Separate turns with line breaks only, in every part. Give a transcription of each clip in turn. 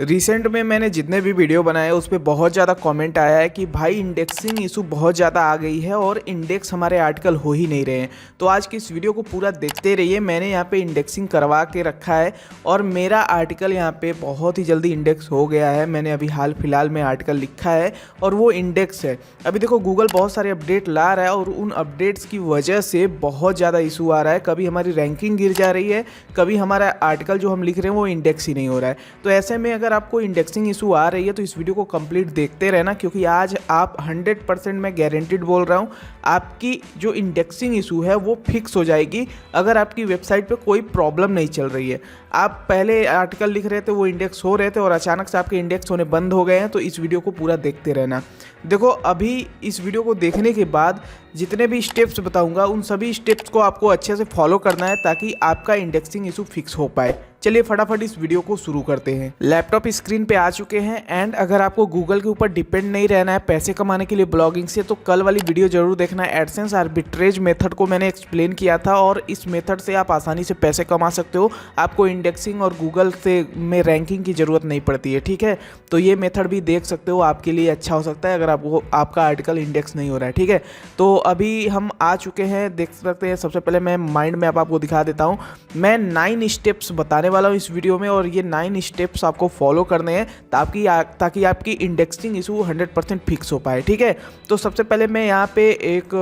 Recent में मैंने जितने भी वीडियो बनाए उस पे बहुत ज़्यादा कमेंट आया है कि भाई इंडेक्सिंग इशू बहुत ज़्यादा आ गई है और इंडेक्स हमारे आर्टिकल हो ही नहीं रहे हैं। तो आज की इस वीडियो को पूरा देखते रहिए। मैंने यहाँ पे इंडेक्सिंग करवा के रखा है और मेरा आर्टिकल यहाँ पे बहुत ही जल्दी इंडेक्स हो गया है। मैंने अभी हाल फिलहाल में आर्टिकल लिखा है और वो इंडेक्स है। अभी देखो गूगल बहुत सारे अपडेट ला रहा है और उन अपडेट्स की वजह से बहुत ज़्यादा इशू आ रहा है। कभी हमारी रैंकिंग गिर जा रही है, कभी हमारा आर्टिकल जो हम लिख रहे हैं वो इंडेक्स ही नहीं हो रहा है। तो ऐसे में अगर आपको इंडेक्सिंग इशू आ रही है तो इस वीडियो को कंप्लीट देखते रहना, क्योंकि आज आप 100% मैं गारंटीड बोल रहा हूँ आपकी जो इंडेक्सिंग इशू है वो फिक्स हो जाएगी। अगर आपकी वेबसाइट पे कोई प्रॉब्लम नहीं चल रही है, आप पहले आर्टिकल लिख रहे थे वो इंडेक्स हो रहे थे और अचानक से आपके इंडेक्स होने बंद हो गए हैं, तो इस वीडियो को पूरा देखते रहना। देखो अभी इस वीडियो को देखने के बाद जितने भी स्टेप्स बताऊंगा उन सभी स्टेप्स को आपको अच्छे से फॉलो करना है ताकि आपका इंडेक्सिंग इशू फिक्स हो पाए। चलिए फटाफट इस वीडियो को शुरू करते हैं। लैपटॉप स्क्रीन पे आ चुके हैं एंड अगर आपको गूगल के ऊपर डिपेंड नहीं रहना है पैसे कमाने के लिए ब्लॉगिंग से, तो कल वाली वीडियो जरूर देखना। एडसेंस आर्बिट्रेज मेथड को मैंने एक्सप्लेन किया था और इस मेथड से आप आसानी से पैसे कमा सकते हो। आपको इंडेक्सिंग और गूगल से में रैंकिंग की ज़रूरत नहीं पड़ती है, ठीक है। तो ये मेथड भी देख सकते हो, आपके लिए अच्छा हो सकता है अगर आपका आर्टिकल इंडेक्स नहीं हो रहा है, ठीक है। तो अभी हम आ चुके हैं, देख सकते हैं। सबसे पहले मैं माइंड मैप आपको दिखा देता हूँ। मैं 9 स्टेप्स बताने वाला हूँ इस वीडियो में और ये 9 स्टेप्स आपको फॉलो करने हैं ताकि आपकी इंडेक्सिंग इशू 100% फिक्स हो पाए, ठीक है। तो सबसे पहले मैं यहाँ पे एक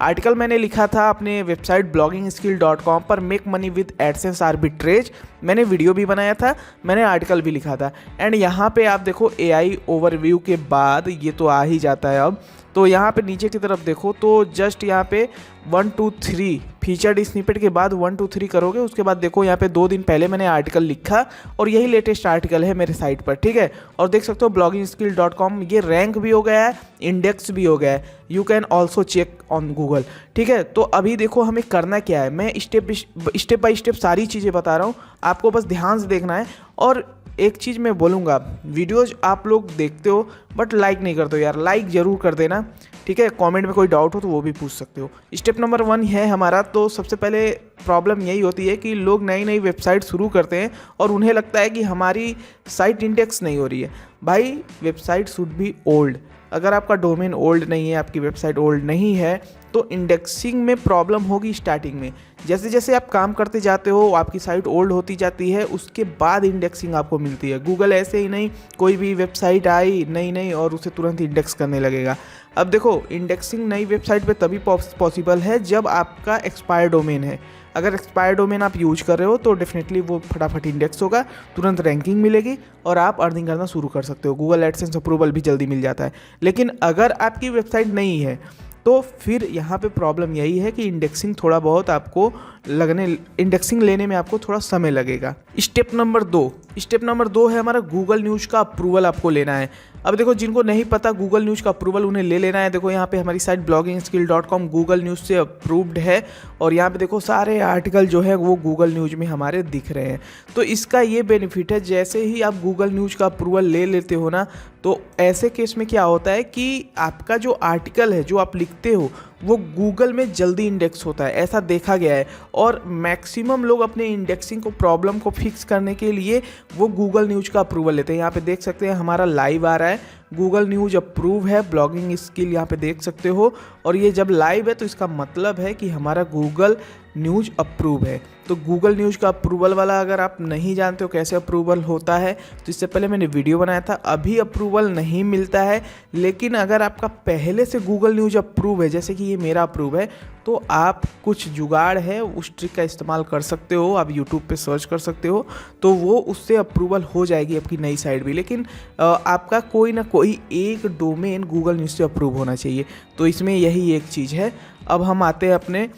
आर्टिकल मैंने लिखा था अपने वेबसाइट bloggingskill.com पर, make money with AdSense arbitrage. मैंने वीडियो भी बनाया था, मैंने आर्टिकल भी लिखा था एंड यहाँ पे आप देखो AI ओवरव्यू के बाद ये तो आ ही जाता है। अब तो यहाँ पे नीचे की तरफ देखो तो जस्ट यहाँ पे 1 2 3 फीचर्ड स्निपेट के बाद 1 2 3 करोगे, उसके बाद देखो यहाँ पे 2 दिन पहले मैंने आर्टिकल लिखा और यही लेटेस्ट आर्टिकल है मेरे साइट पर, ठीक है। और देख सकते हो bloggingskill.com ये रैंक भी हो गया है, इंडेक्स भी हो गया है। You can also check on Google, ठीक है। तो अभी देखो हमें करना क्या है, मैं स्टेप बाय स्टेप सारी चीज़ें बता रहा हूँ, आपको बस ध्यान से देखना है। और एक चीज़ मैं बोलूँगा, वीडियोज आप लोग देखते हो बट लाइक नहीं करते हो यार, लाइक ज़रूर कर देना, ठीक है। कमेंट में कोई डाउट हो तो वो भी पूछ सकते हो। स्टेप नंबर 1 है हमारा। तो सबसे पहले प्रॉब्लम यही होती है कि लोग नई नई वेबसाइट शुरू करते हैं और उन्हें लगता है कि हमारी साइट इंडेक्स नहीं हो रही है। भाई वेबसाइट शुड बी ओल्ड। अगर आपका डोमेन ओल्ड नहीं है, आपकी वेबसाइट ओल्ड नहीं है, तो इंडेक्सिंग में प्रॉब्लम होगी स्टार्टिंग में। जैसे जैसे आप काम करते जाते हो आपकी साइट ओल्ड होती जाती है, उसके बाद इंडेक्सिंग आपको मिलती है। गूगल ऐसे ही नहीं कोई भी वेबसाइट आई नई और उसे तुरंत इंडेक्स करने लगेगा। अब देखो इंडेक्सिंग नई वेबसाइट पे तभी पॉसिबल है जब आपका एक्सपायर डोमेन है। अगर एक्सपायर डोमेन आप यूज कर रहे हो तो डेफिनेटली वो फटाफट इंडेक्स होगा, तुरंत रैंकिंग मिलेगी और आप अर्निंग करना शुरू कर सकते हो। गूगल एडसेंस अप्रूवल भी जल्दी मिल जाता है। लेकिन अगर आपकी वेबसाइट नहीं है तो फिर यहाँ पे प्रॉब्लम यही है कि इंडेक्सिंग थोड़ा बहुत आपको इंडेक्सिंग लेने में आपको थोड़ा समय लगेगा। स्टेप नंबर 2 है हमारा गूगल न्यूज़ का अप्रूवल आपको लेना है। अब देखो जिनको नहीं पता गूगल न्यूज़ का अप्रूवल उन्हें ले लेना है। देखो यहाँ पे हमारी साइट bloggingskill.com गूगल न्यूज़ से अप्रूव्ड है और यहाँ पे देखो सारे आर्टिकल जो है वो गूगल न्यूज़ में हमारे दिख रहे हैं। तो इसका ये बेनिफिट है, जैसे ही आप गूगल न्यूज़ का अप्रूवल ले लेते हो ना, तो ऐसे केस में क्या होता है कि आपका जो आर्टिकल है जो आप लिखते हो वो गूगल में जल्दी इंडेक्स होता है, ऐसा देखा गया है। और मैक्सिमम लोग अपने इंडेक्सिंग को प्रॉब्लम को फिक्स करने के लिए वो गूगल न्यूज़ का अप्रूवल लेते हैं। यहाँ पे देख सकते हैं हमारा लाइव आ रहा है, गूगल न्यूज़ अप्रूव है, ब्लॉगिंग स्किल यहाँ पे देख सकते हो। और ये जब लाइव है तो इसका मतलब है कि हमारा गूगल न्यूज़ अप्रूव है। तो गूगल न्यूज़ का अप्रूवल वाला अगर आप नहीं जानते हो कैसे अप्रूवल होता है तो इससे पहले मैंने वीडियो बनाया था। अभी अप्रूवल नहीं मिलता है, लेकिन अगर आपका पहले से गूगल न्यूज़ अप्रूव है, जैसे कि ये मेरा अप्रूव है, तो आप कुछ जुगाड़ है उस ट्रिक का इस्तेमाल कर सकते हो। आप यूट्यूब पे सर्च कर सकते हो तो वो उससे अप्रूवल हो जाएगी आपकी नई साइट भी। लेकिन आपका कोई ना कोई एक डोमेन गूगल न्यूज़ से अप्रूव होना चाहिए। तो इसमें यही एक चीज़ है। अब हम आते हैं अपने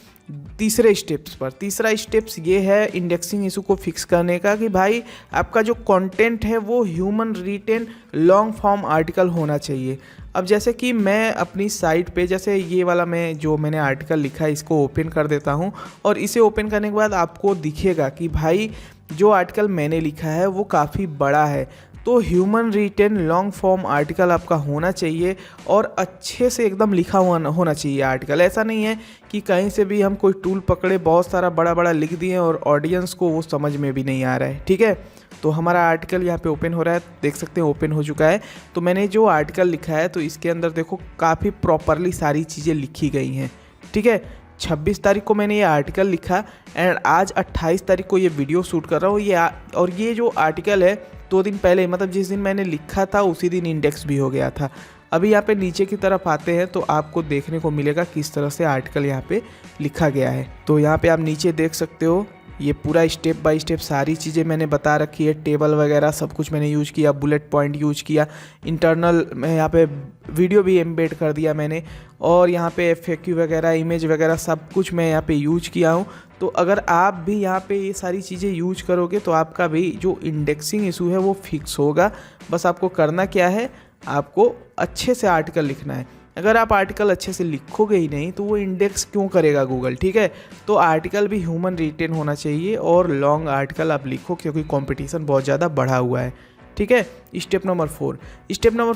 तीसरे स्टेप्स पर। तीसरा स्टेप्स ये है इंडेक्सिंग इशू को फिक्स करने का कि भाई आपका जो कंटेंट है वो human written long form article होना चाहिए। अब जैसे कि मैं अपनी साइट पे जैसे ये वाला मैंने आर्टिकल लिखा है इसको ओपन कर देता हूँ और इसे ओपन करने के बाद आपको दिखेगा कि भाई जो आर्टिकल मैंने लिखा है वो काफ़ी बड़ा है। तो human written long form article आपका होना चाहिए और अच्छे से एकदम लिखा हुआ होना चाहिए आर्टिकल। ऐसा नहीं है कि कहीं से भी हम कोई टूल पकड़े बहुत सारा बड़ा बड़ा लिख दिए और ऑडियंस को वो समझ में भी नहीं आ रहा है, ठीक है। तो हमारा आर्टिकल यहाँ पे ओपन हो रहा है, देख सकते हैं ओपन हो चुका है। तो मैंने जो आर्टिकल लिखा है तो इसके अंदर देखो काफ़ी प्रॉपरली सारी चीज़ें लिखी गई हैं, ठीक है। 26 तारीख को मैंने ये आर्टिकल लिखा एंड आज 28 तारीख को ये वीडियो शूट कर रहा हूँ। और ये जो आर्टिकल है 2 दिन पहले, मतलब जिस दिन मैंने लिखा था उसी दिन इंडेक्स भी हो गया था। अभी यहाँ पे नीचे की तरफ आते हैं तो आपको देखने को मिलेगा किस तरह से आर्टिकल यहाँ पे लिखा गया है। तो यहाँ पे आप नीचे देख सकते हो, ये पूरा स्टेप बाय स्टेप सारी चीज़ें मैंने बता रखी है, टेबल वगैरह सब कुछ मैंने यूज़ किया, बुलेट पॉइंट यूज़ किया, इंटरनल में यहाँ पे वीडियो भी एम्बेड कर दिया मैंने, और यहाँ पे FAQ वगैरह, इमेज वगैरह सब कुछ मैं यहाँ पे यूज किया हूँ। तो अगर आप भी यहाँ पे ये सारी चीज़ें यूज करोगे तो आपका भी जो इंडेक्सिंग इशू है वो फिक्स होगा। बस आपको करना क्या है, आपको अच्छे से आर्टिकल लिखना है। अगर आप आर्टिकल अच्छे से लिखोगे ही नहीं तो वो इंडेक्स क्यों करेगा गूगल, ठीक है। तो आर्टिकल भी ह्यूमन रिटेन होना चाहिए और लॉन्ग आर्टिकल आप लिखो, क्योंकि कंपटीशन बहुत ज़्यादा बढ़ा हुआ है, ठीक है। स्टेप नंबर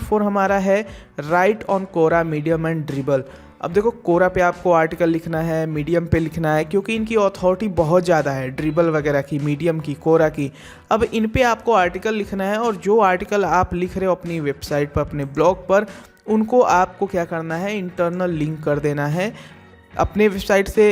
4 हमारा है right on Quora, medium and Dribbble. अब देखो कोरा पे आपको आर्टिकल लिखना है, मीडियम पे लिखना है, क्योंकि इनकी अथॉरिटी बहुत ज़्यादा है, ड्रिबल वगैरह की, मीडियम की, कोरा की। अब इन पे आपको आर्टिकल लिखना है, और जो आर्टिकल आप लिख रहे हो अपनी वेबसाइट पर, अपने ब्लॉग पर, उनको आपको क्या करना है, इंटरनल लिंक कर देना है अपने वेबसाइट से।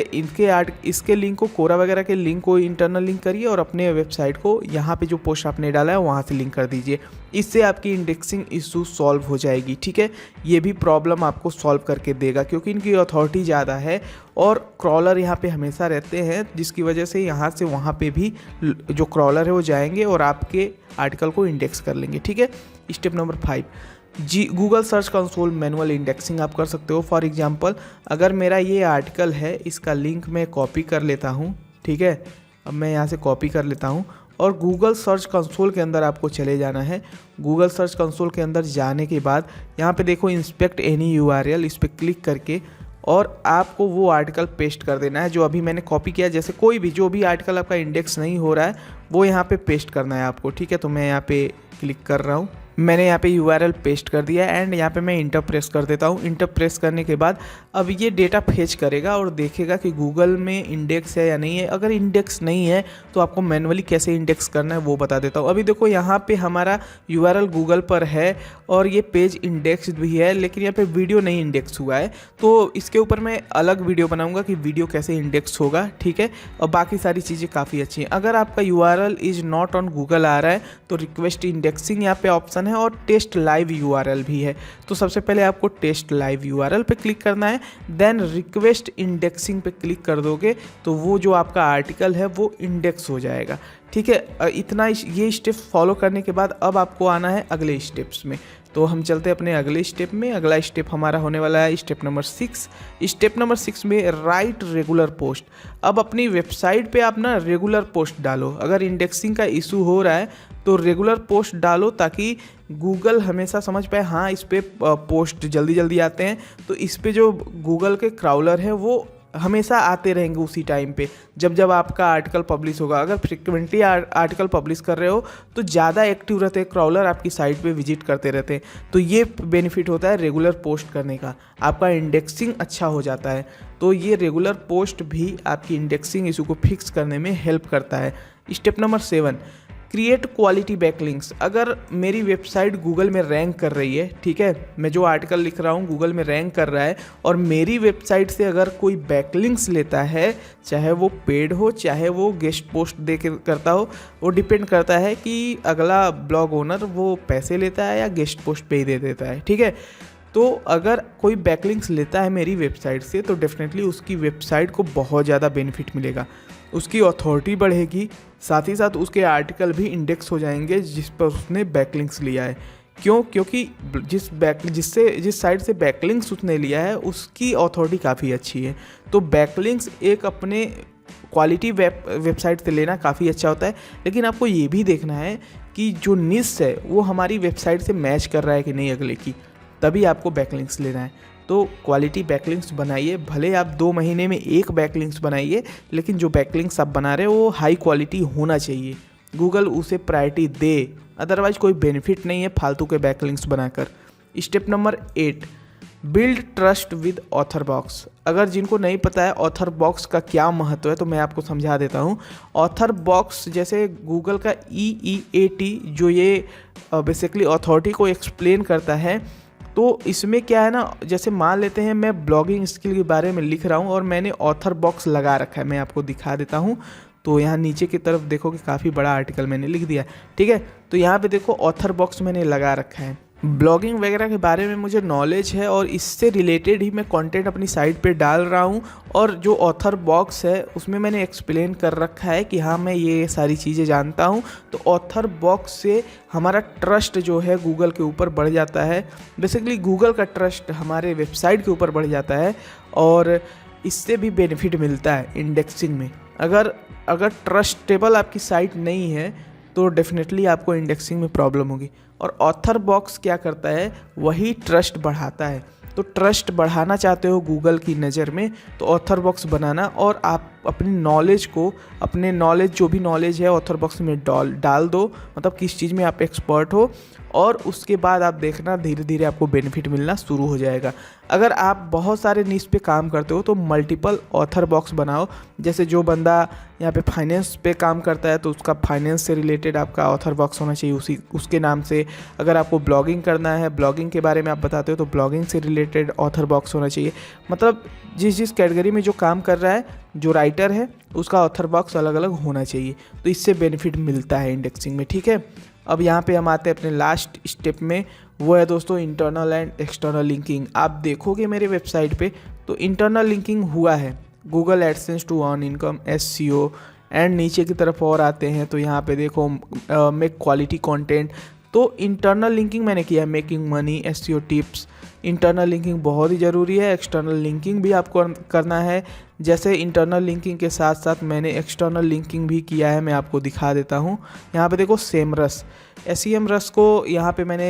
इसके लिंक को, कोरा वगैरह के लिंक को इंटरनल लिंक करिए और अपने वेबसाइट को यहाँ पे जो पोस्ट आपने डाला है वहाँ से लिंक कर दीजिए। इससे आपकी इंडेक्सिंग इशू सॉल्व हो जाएगी, ठीक है। ये भी प्रॉब्लम आपको सॉल्व करके देगा, क्योंकि इनकी अथॉरिटी ज़्यादा है और क्रॉलर यहाँ पे हमेशा रहते हैं, जिसकी वजह से यहाँ से वहाँ पे भी जो क्रॉलर है वो जाएंगे और आपके आर्टिकल को इंडेक्स कर लेंगे, ठीक है। Step number 5, Google search console manual indexing आप कर सकते हो। फॉर एग्जांपल, अगर मेरा ये आर्टिकल है, इसका लिंक मैं कॉपी कर लेता हूँ, ठीक है। अब मैं यहाँ से कॉपी कर लेता हूँ और गूगल सर्च कंसोल के अंदर आपको चले जाना है। गूगल सर्च कंसोल के अंदर जाने के बाद यहाँ पे देखो इंस्पेक्ट एनी URL, इस पर क्लिक करके और आपको वो आर्टिकल पेस्ट कर देना है जो अभी मैंने कॉपी किया। जैसे कोई भी जो भी आर्टिकल आपका इंडेक्स नहीं हो रहा है वो यहाँ पे पेस्ट करना है आपको, ठीक है। तो मैं यहाँ पे क्लिक कर रहा हूँ, मैंने यहाँ पे URL पेस्ट कर दिया एंड यहाँ पे मैं इंटर प्रेस कर देता हूँ। इंटर प्रेस करने के बाद अब ये डेटा फेच करेगा और देखेगा कि गूगल में इंडेक्स है या नहीं है। अगर इंडेक्स नहीं है तो आपको मैनुअली कैसे इंडेक्स करना है वो बता देता हूँ। अभी देखो यहाँ पे हमारा URL गूगल पर है और ये पेज इंडेक्स भी है, लेकिन यहाँ पे वीडियो नहीं इंडेक्स हुआ है। तो इसके ऊपर मैं अलग वीडियो बनाऊँगा कि वीडियो कैसे इंडेक्स होगा, ठीक है। और बाकी सारी चीज़ें काफ़ी अच्छी हैं। अगर आपका URL is not on Google आ रहा है तो रिक्वेस्ट इंडेक्सिंग यहाँ पे ऑप्शन है और टेस्ट लाइव URL भी है। तो सबसे पहले आपको टेस्ट लाइव URL पे क्लिक करना है, देन रिक्वेस्ट इंडेक्सिंग पे क्लिक कर दोगे तो वो जो आपका आर्टिकल है वो इंडेक्स हो जाएगा, ठीक है। इतना ये स्टेप फॉलो करने के बाद अब आपको आना है अगले स्टेप्स में। तो हम चलते हैं अपने अगले स्टेप में। अगला स्टेप हमारा होने वाला है स्टेप नंबर 6। स्टेप नंबर 6 में राइट रेगुलर पोस्ट। अब अपनी वेबसाइट पे आप ना रेगुलर पोस्ट डालो। अगर इंडेक्सिंग का इशू हो रहा है तो रेगुलर पोस्ट डालो ताकि गूगल हमेशा समझ पाए हाँ इस पर पोस्ट जल्दी जल्दी आते हैं। तो इस पे जो गूगल के क्राउलर हैं वो हमेशा आते रहेंगे उसी टाइम पे जब जब आपका आर्टिकल पब्लिश होगा। अगर फ्रिक्वेंटली आर्टिकल पब्लिश कर रहे हो तो ज़्यादा एक्टिव रहते हैं क्राउलर, आपकी साइट पे विजिट करते रहते हैं। तो ये बेनिफिट होता है रेगुलर पोस्ट करने का, आपका इंडेक्सिंग अच्छा हो जाता है। तो ये रेगुलर पोस्ट भी आपकी इंडेक्सिंग इशू को फिक्स करने में हेल्प करता है। Step number 7, create quality backlinks. अगर मेरी वेबसाइट गूगल में रैंक कर रही है, ठीक है, मैं जो आर्टिकल लिख रहा हूँ गूगल में रैंक कर रहा है और मेरी वेबसाइट से अगर कोई बैकलिंक्स लेता है, चाहे वो पेड हो चाहे वो गेस्ट पोस्ट दे के करता हो, वो डिपेंड करता है कि अगला ब्लॉग ओनर वो पैसे लेता है या गेस्ट पोस्ट पे ही दे देता है, ठीक है। तो अगर कोई बैकलिंक्स लेता है मेरी वेबसाइट से तो डेफिनेटली उसकी वेबसाइट को बहुत ज़्यादा बेनिफिट मिलेगा, उसकी अथॉरिटी बढ़ेगी, साथ ही साथ उसके आर्टिकल भी इंडेक्स हो जाएंगे जिस पर उसने बैकलिंक्स लिया है। क्यों? क्योंकि जिस साइट से बैकलिंक्स उसने लिया है उसकी अथॉरिटी काफ़ी अच्छी है। तो बैकलिंक्स एक अपने क्वालिटी वेबसाइट से लेना काफ़ी अच्छा होता है, लेकिन आपको ये भी देखना है कि जो निश है वो हमारी वेबसाइट से मैच कर रहा है कि नहीं अगले की, तभी आपको बैकलिंक्स लेना है। तो क्वालिटी बैकलिंक्स बनाइए, भले आप 2 महीने में एक बैकलिंक्स बनाइए, लेकिन जो बैकलिंक्स आप बना रहे हो वो हाई क्वालिटी होना चाहिए, गूगल उसे प्रायोरिटी दे, अदरवाइज कोई बेनिफिट नहीं है फालतू के बैकलिंक्स बनाकर। Step number 8, build trust with author box. अगर जिनको नहीं पता है ऑथर बॉक्स का क्या महत्व है तो मैं आपको समझा देता हूँ। ऑथर बॉक्स जैसे गूगल का EEAT जो ये बेसिकली अथॉरिटी को एक्सप्लेन करता है, तो इसमें क्या है ना, जैसे मान लेते हैं मैं ब्लॉगिंग स्किल के बारे में लिख रहा हूँ और मैंने ऑथर बॉक्स लगा रखा है, मैं आपको दिखा देता हूँ। तो यहाँ नीचे की तरफ देखो कि काफ़ी बड़ा आर्टिकल मैंने लिख दिया, ठीक है। तो यहाँ पे देखो ऑथर बॉक्स मैंने लगा रखा है। ब्लॉगिंग वगैरह के बारे में मुझे नॉलेज है और इससे रिलेटेड ही मैं कंटेंट अपनी साइट पे डाल रहा हूँ। और जो ऑथर बॉक्स है उसमें मैंने एक्सप्लेन कर रखा है कि हाँ मैं ये सारी चीज़ें जानता हूँ। तो ऑथर बॉक्स से हमारा ट्रस्ट जो है गूगल के ऊपर बढ़ जाता है। बेसिकली गूगल का ट्रस्ट हमारे वेबसाइट के ऊपर बढ़ जाता है और इससे भी बेनिफिट मिलता है इंडेक्सिंग में। अगर ट्रस्टेबल आपकी साइट नहीं है तो डेफिनेटली आपको इंडेक्सिंग में प्रॉब्लम होगी। और ऑथर बॉक्स क्या करता है, वही ट्रस्ट बढ़ाता है। तो ट्रस्ट बढ़ाना चाहते हो गूगल की नज़र में तो ऑथर बॉक्स बनाना, और आप अपनी नॉलेज को, अपने नॉलेज जो भी नॉलेज है ऑथर बॉक्स में डाल दो, मतलब किस चीज़ में आप एक्सपर्ट हो, और उसके बाद आप देखना धीरे धीरे आपको बेनिफिट मिलना शुरू हो जाएगा। अगर आप बहुत सारे नीश पे काम करते हो तो मल्टीपल ऑथर बॉक्स बनाओ। जैसे जो बंदा यहाँ पे फाइनेंस पे काम करता है तो उसका फाइनेंस से रिलेटेड आपका ऑथर बॉक्स होना चाहिए उसके नाम से। अगर आपको ब्लॉगिंग करना है, ब्लॉगिंग के बारे में आप बताते हो तो ब्लॉगिंग से रिलेटेड ऑथर बॉक्स होना चाहिए। मतलब जिस कैटेगरी में जो काम कर रहा है, जो राइटर है, उसका ऑथर बॉक्स अलग अलग होना चाहिए। तो इससे बेनिफिट मिलता है इंडेक्सिंग में, ठीक है। अब यहाँ पे हम आते हैं अपने लास्ट स्टेप में, वो है दोस्तों इंटरनल एंड एक्सटर्नल लिंकिंग। आप देखोगे मेरे वेबसाइट पे तो इंटरनल लिंकिंग हुआ है, Google AdSense to earn income, SEO, and नीचे की तरफ और आते हैं तो यहाँ पे देखो मेक क्वालिटी कंटेंट। तो इंटरनल लिंकिंग मैंने किया है, making money, SEO tips. Internal linking बहुत ही ज़रूरी है, एक्सटर्नल लिंकिंग भी आपको करना है। जैसे इंटरनल लिंकिंग के साथ साथ मैंने एक्सटर्नल लिंकिंग भी किया है, मैं आपको दिखा देता हूँ। यहाँ पे देखो सेमरस, SEMrush को यहाँ पे मैंने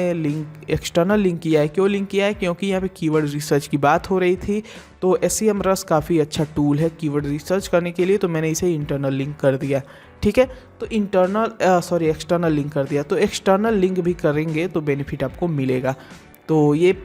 एक्सटर्नल लिंक किया है। क्यों लिंक किया है? क्योंकि यहाँ पे कीवर्ड रिसर्च की बात हो रही थी। तो SEMrush काफ़ी अच्छा टूल है कीवर्ड रिसर्च करने के लिए, तो मैंने इसे इंटरनल लिंक कर दिया, ठीक है। तो एक्सटर्नल लिंक कर दिया। तो एक्सटर्नल लिंक भी करेंगे तो बेनिफिट आपको मिलेगा। तो ये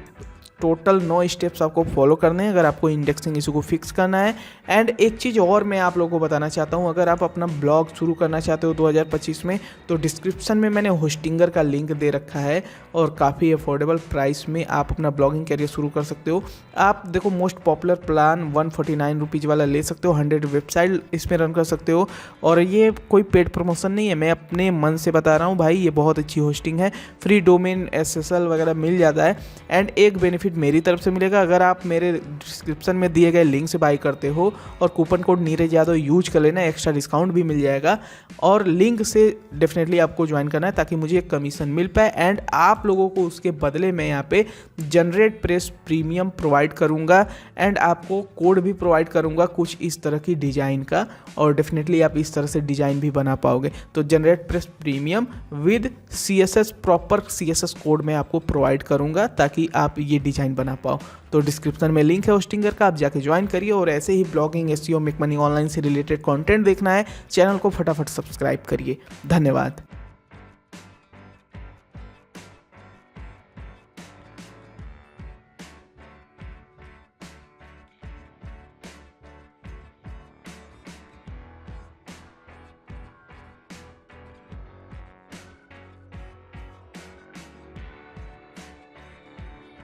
टोटल 9 स्टेप्स आपको फॉलो करने हैं अगर आपको इंडेक्सिंग इशू को फिक्स करना है। एंड एक चीज़ और मैं आप लोगों को बताना चाहता हूँ, अगर आप अपना ब्लॉग शुरू करना चाहते हो 2025 में, तो डिस्क्रिप्शन में मैंने होस्टिंगर का लिंक दे रखा है और काफ़ी अफोर्डेबल प्राइस में आप अपना ब्लॉगिंग कैरियर शुरू कर सकते हो। आप देखो मोस्ट पॉपुलर प्लान 149 रुपीज़ वाला ले सकते हो, 100 वेबसाइट इसमें रन कर सकते हो। और ये कोई पेड प्रमोशन नहीं है, मैं अपने मन से बता रहा हूँ भाई, ये बहुत अच्छी होस्टिंग है, फ्री डोमेन SSL वगैरह मिल जाता है। एंड एक बेनिफिट मेरी तरफ से मिलेगा, अगर आप मेरे डिस्क्रिप्शन में दिए गए लिंक से बाई करते हो और coupon code Neeraj Yadav use कर लेना, एक्स्ट्रा डिस्काउंट भी मिल जाएगा। और लिंक से डेफिनेटली आपको ज्वाइन करना है ताकि मुझे एक कमीशन मिल पाए। एंड आप लोगों को उसके बदले में यहाँ पे जनरेट प्रेस प्रीमियम प्रोवाइड करूँगा एंड आपको कोड भी प्रोवाइड करूँगा कुछ इस तरह की डिज़ाइन का, और डेफिनेटली आप इस तरह से डिज़ाइन भी बना पाओगे। तो generate press premium with CSS, proper CSS code मैं आपको प्रोवाइड करूँगा ताकि आप ये डिज़ाइन बना पाओ। तो डिस्क्रिप्शन में लिंक है होस्टिंगर का, आप जाके ज्वाइन करिए। और ऐसे ही blogging, SEO, make money online से रिलेटेड कंटेंट देखना है, चैनल को फटाफट सब्सक्राइब करिए। धन्यवाद।